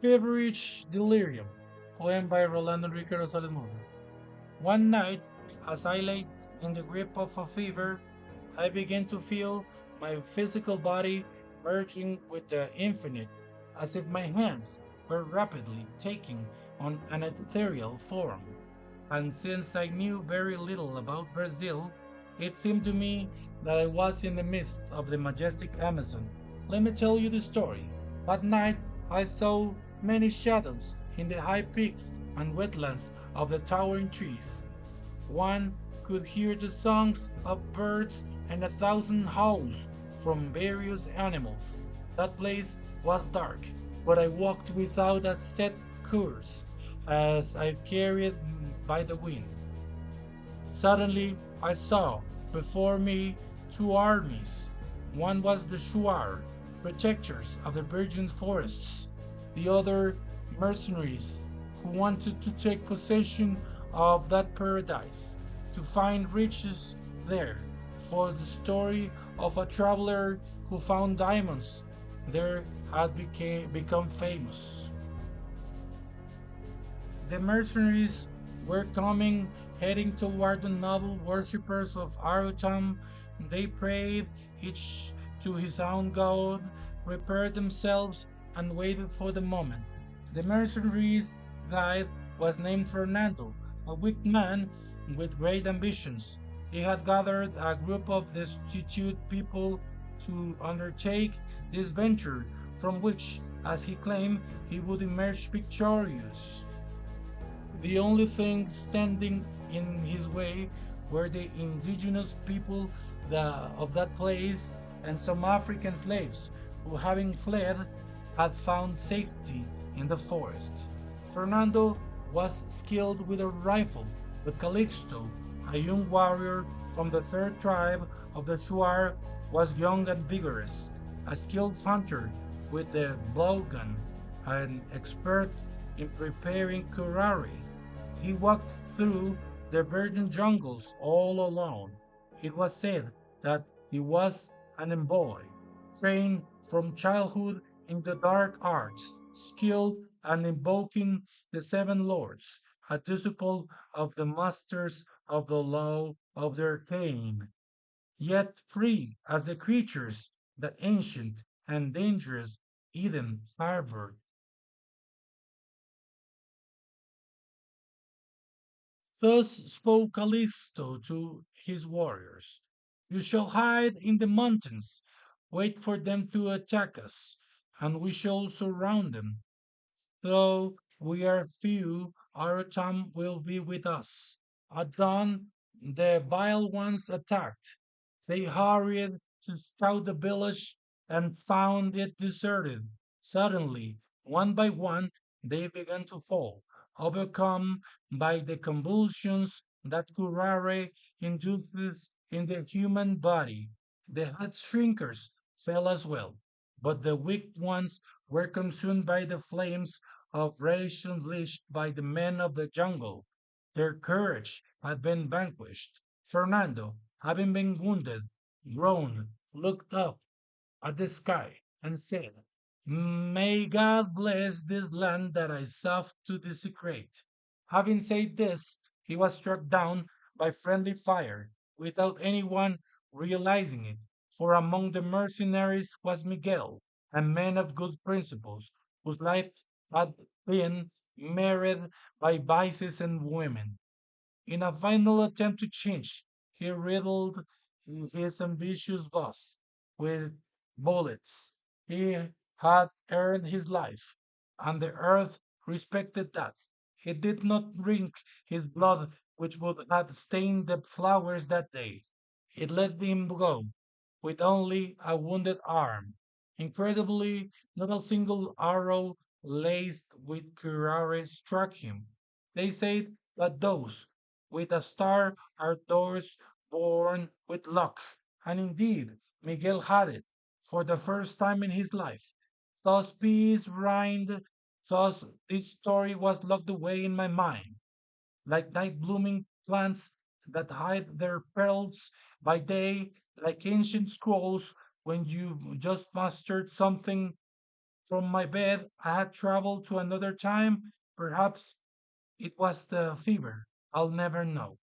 Feverish Delirium, poem by Rolando Enrique Rosales Murga. One night, as I lay in the grip of a fever, I began to feel my physical body merging with the infinite, as if my hands were rapidly taking on an ethereal form. And since I knew very little about Brazil, it seemed to me that I was in the midst of the majestic Amazon. Let me tell you the story. That night I saw many shadows in the high peaks and wetlands of the towering trees. One could hear the songs of birds and a thousand howls from various animals. That place was dark, but I walked without a set course as I carried by the wind. Suddenly I saw before me two armies. One was the Shuar, protectors of the virgin forests, the other mercenaries who wanted to take possession of that paradise, to find riches there. For the story of a traveler who found diamonds there had become famous. The mercenaries were coming, heading toward the noble worshippers of Arutam. They prayed, each to his own god, prepared themselves, and waited for the moment. The mercenaries' guide was named Fernando, a weak man with great ambitions. He had gathered a group of destitute people to undertake this venture, from which, as he claimed, he would emerge victorious. The only thing standing in his way were the indigenous people of that place and some African slaves who, having fled, had found safety in the forest. Fernando was skilled with a rifle, but Calixto, a young warrior from the third tribe of the Shuar, was young and vigorous, a skilled hunter with the blowgun, an expert in preparing curare. He walked through the virgin jungles all alone. It was said that he was an envoy, trained from childhood in the dark arts, skilled and invoking the seven lords, a disciple of the masters of the law of their kind, yet free as the creatures that ancient and dangerous Eden harbored. Thus spoke Callisto to his warriors. You shall hide in the mountains, wait for them to attack us, and we shall surround them. Though we are few, our time will be with us. At dawn, the vile ones attacked. They hurried to scout the village and found it deserted. Suddenly, one by one, they began to fall, overcome by the convulsions that curare induces in the human body. The head shrinkers fell as well, but the weak ones were consumed by the flames of rage unleashed by the men of the jungle. Their courage had been vanquished. Fernando, having been wounded, groaned, looked up at the sky, and said, May God bless this land that I sought to desecrate. Having said this, he was struck down by friendly fire without anyone realizing it, for among the mercenaries was Miguel, a man of good principles, whose life had been marred by vices and women. In a final attempt to change, he riddled his ambitious boss with bullets. He had earned his life, and the earth respected that. He did not drink his blood, which would have stained the flowers that day. It let him go with only a wounded arm. Incredibly, not a single arrow laced with curare struck him. They said that those with a star are those born with luck. And indeed, Miguel had it for the first time in his life. Thus peace reigned, thus this story was locked away in my mind, like night blooming plants that hide their pearls by day, like ancient scrolls when you just mastered something From my bed, I had traveled to another time. Perhaps it was the fever. I'll never know.